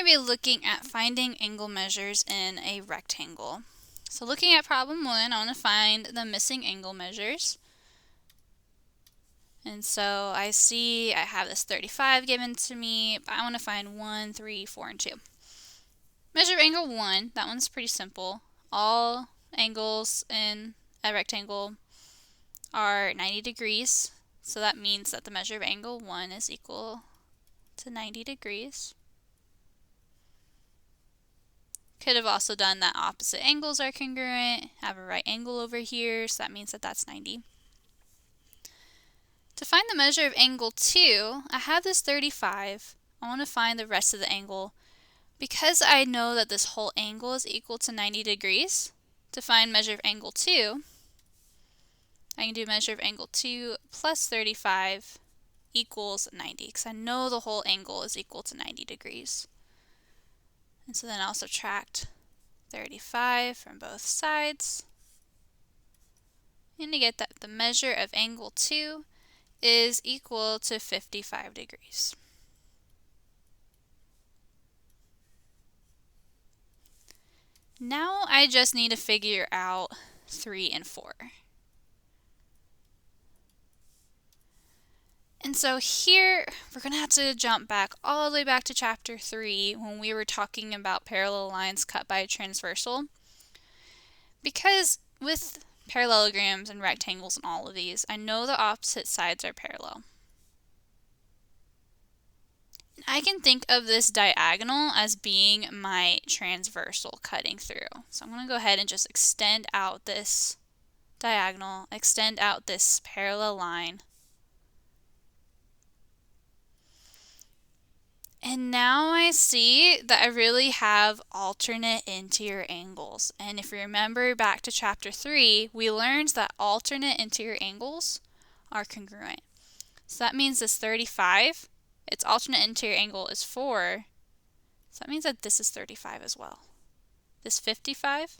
going to be looking at finding angle measures in a rectangle. So looking at problem 1, I want to find the missing angle measures. And so I see I have this 35 given to me, but I want to find 1, 3, 4, and 2. Measure of angle 1, that one's pretty simple. All angles in a rectangle are 90 degrees, so that means that the measure of angle 1 is equal to 90 degrees. Could have also done that opposite angles are congruent, have a right angle over here, so that means that that's 90. To find the measure of angle 2, I have this 35. I want to find the rest of the angle. Because I know that this whole angle is equal to 90 degrees, to find measure of angle 2, I can do measure of angle 2 plus 35 equals 90, because I know the whole angle is equal to 90 degrees. And so then I'll subtract 35 from both sides. And to get that the measure of angle 2 is equal to 55 degrees. Now I just need to figure out 3 and 4. And so here, we're going to have to jump back all the way back to chapter 3 when we were talking about parallel lines cut by a transversal. Because with parallelograms and rectangles and all of these, I know the opposite sides are parallel. And I can think of this diagonal as being my transversal cutting through. So I'm going to go ahead and just extend out this diagonal, extend out this parallel line. And now I see that I really have alternate interior angles. And if you remember back to chapter 3, we learned that alternate interior angles are congruent. So that means this 35, its alternate interior angle is 4. So that means that this is 35 as well. This 55,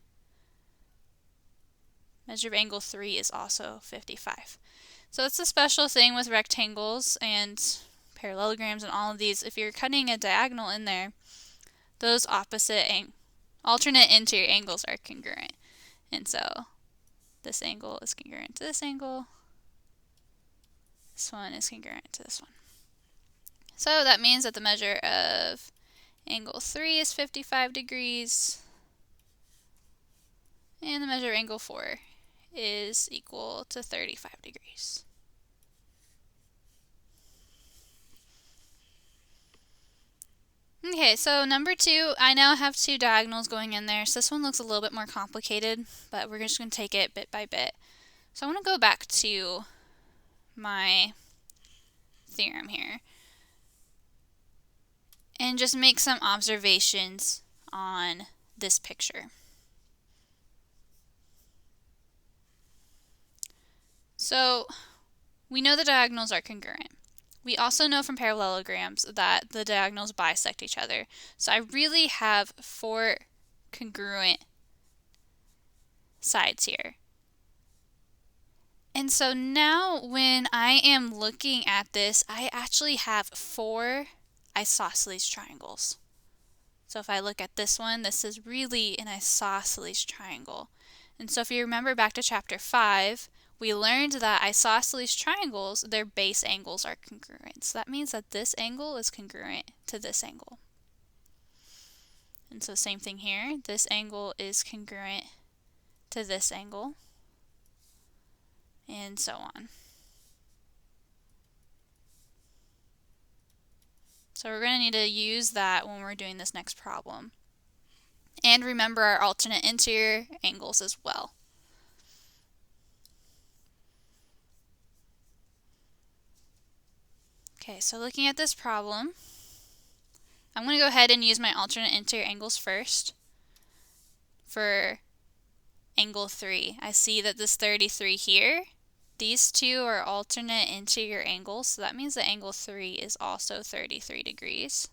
measure of angle 3 is also 55. So that's a special thing with rectangles and parallelograms and all of these. If you're cutting a diagonal in there, those alternate interior angles are congruent. And so this angle is congruent to this angle. This one is congruent to this one. So that means that the measure of angle 3 is 55 degrees. And the measure of angle 4 is equal to 35 degrees. Okay, so number 2, I now have 2 diagonals going in there. So this one looks a little bit more complicated, but we're just going to take it bit by bit. So I want to go back to my theorem here and just make some observations on this picture. So we know the diagonals are congruent. We also know from parallelograms that the diagonals bisect each other. So I really have 4 congruent sides here. And so now when I am looking at this, I actually have 4 isosceles triangles. So if I look at this one, this is really an isosceles triangle. And so if you remember back to chapter 5, we learned that isosceles triangles, their base angles are congruent. So that means that this angle is congruent to this angle. And so same thing here. This angle is congruent to this angle. And so on. So we're going to need to use that when we're doing this next problem. And remember our alternate interior angles as well. Okay, so looking at this problem, I'm going to go ahead and use my alternate interior angles first. For angle 3, I see that this 33 here, these 2 are alternate interior angles, so that means that angle 3 is also 33 degrees.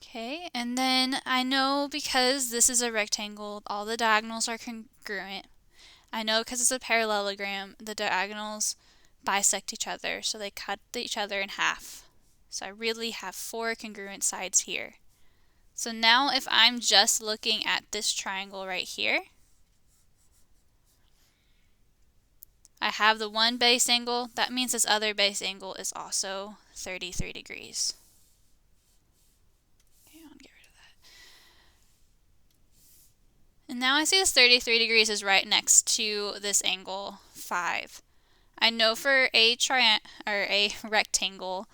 Okay, and then I know because this is a rectangle, all the diagonals are congruent. I know because it's a parallelogram, the diagonals bisect each other, so they cut each other in half. So I really have 4 congruent sides here. So now if I'm just looking at this triangle right here, I have the one base angle. That means this other base angle is also 33 degrees. Okay, I'll get rid of that. And now I see this 33 degrees is right next to this angle 5. I know for a rectangle,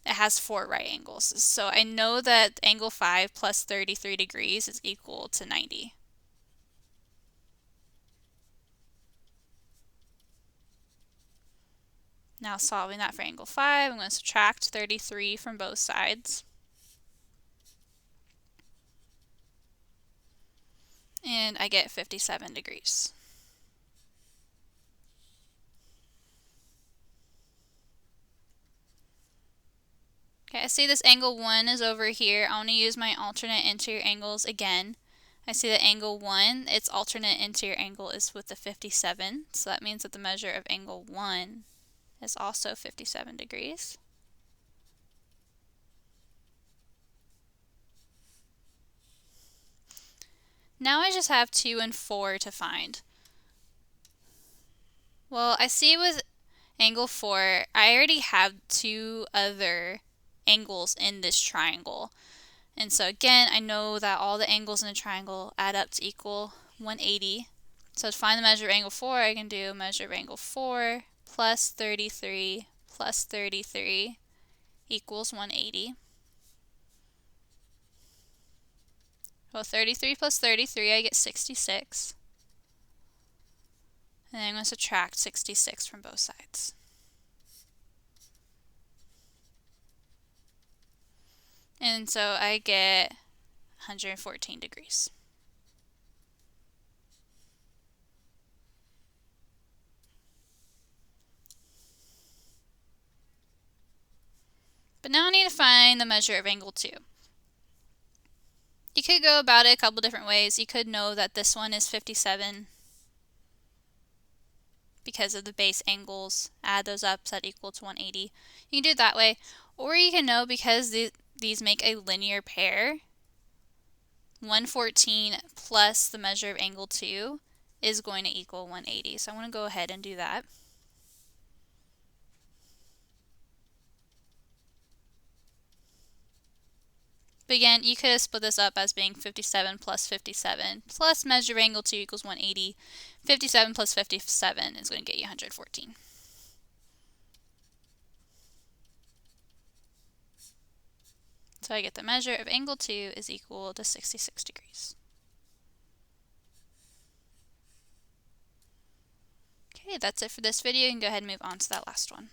it has 4 right angles. So I know that angle 5 plus 33 degrees is equal to 90. Now solving that for angle 5, I'm going to subtract 33 from both sides. And I get 57 degrees. Okay, I see this angle 1 is over here. I want to use my alternate interior angles again. I see that angle 1, its alternate interior angle is with the 57, so that means that the measure of angle 1 is also 57 degrees. Now I just have 2 and 4 to find. Well, I see with angle 4, I already have 2 other angles in this triangle. And so again, I know that all the angles in a triangle add up to equal 180. So to find the measure of angle 4, I can do measure of angle 4 plus 33 plus 33 equals 180. Well, 33 plus 33, I get 66. And then I'm going to subtract 66 from both sides. And so I get 114 degrees. But now I need to find the measure of angle 2. You could go about it a couple different ways. You could know that this one is 57 because of the base angles. Add those up, so that equals 180. You can do it that way. Or you can know because these make a linear pair, 114 plus the measure of angle 2 is going to equal 180. So I'm going to go ahead and do that. But again, you could have split this up as being 57 plus 57 plus measure of angle 2 equals 180. 57 plus 57 is going to get you 114. So I get the measure of angle 2 is equal to 66 degrees. Okay, that's it for this video. You can go ahead and move on to that last one.